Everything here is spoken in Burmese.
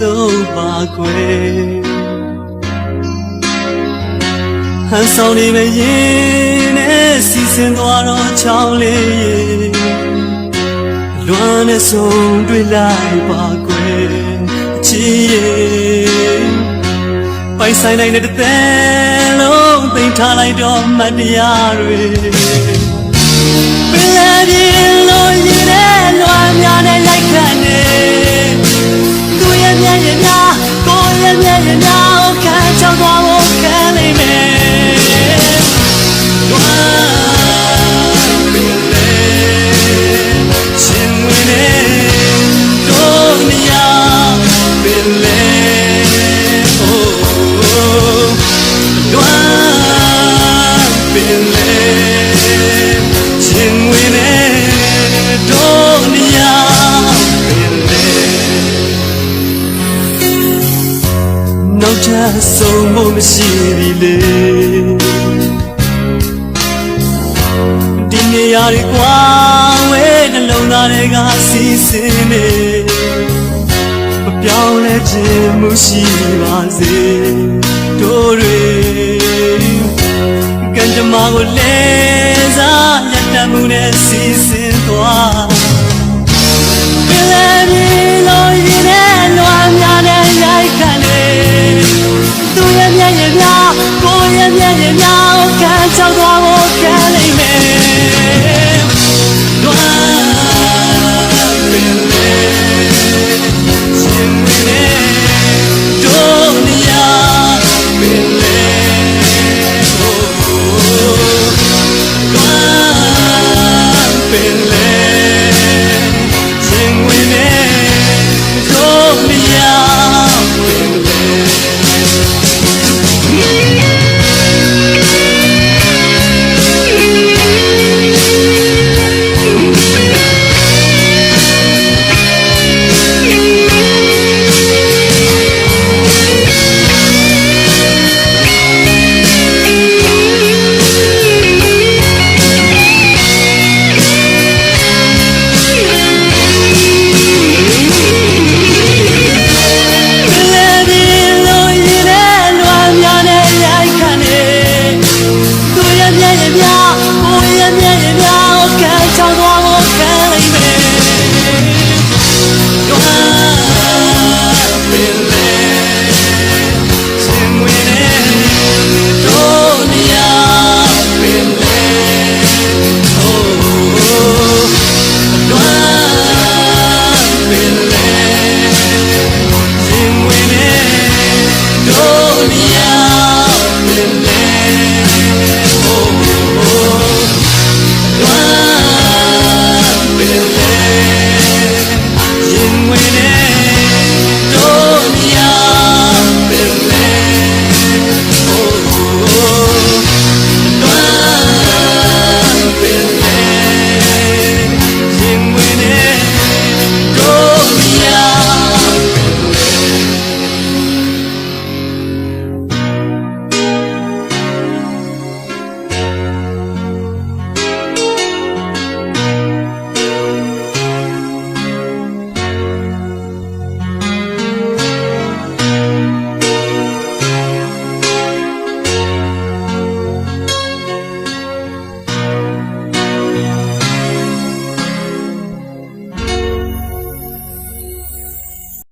တော့ပါခွေဟန်ဆောင်နေမရင်နဲ့စီစဉ်သွားတော့ချောင်းလေးလွမ်းနဲ့ဆုံးတွေ့လိုက်ပါခွေအချီးပိုင်ဆိုင်နိုင်တဲ့တဲ့လုံးသိမ်းထားလိုက်တော့မတရားတွေပင်လယ်ပြင်လိုရည်တဲ့လွမ်းများနဲ့လိုက်ခံနေကိုယ့်ရဲ့မျက်ရည်များကိုယ့်ရဲ့မျက်ရည်များခံချောင်းသွားဖို့ခံနေမယ်လွမ်းပင်လယ်ရှင်ဝင်နေတော့နေရပင်လယ်နောက်ချဆုံးမမရှိသေးလေဒီနေရာတွေကွာဝဲနှလုံးသားတွေကစီစဉ်နေမပြောင်းလဲခြင်းမရှိပါစေတို့တွေကံကြမ္မာကိုလဲစားရတတ်မှုနဲ့စီစဉ်သွားပင်လယ်ပြင်လိုရည်နဲ့လွမ်းများနဲ့ရိုက်ခံနေသူရဲ့မျက်ရည်များကိုယ့်ရဲ့မျက်ရည်များခံချောက်သွား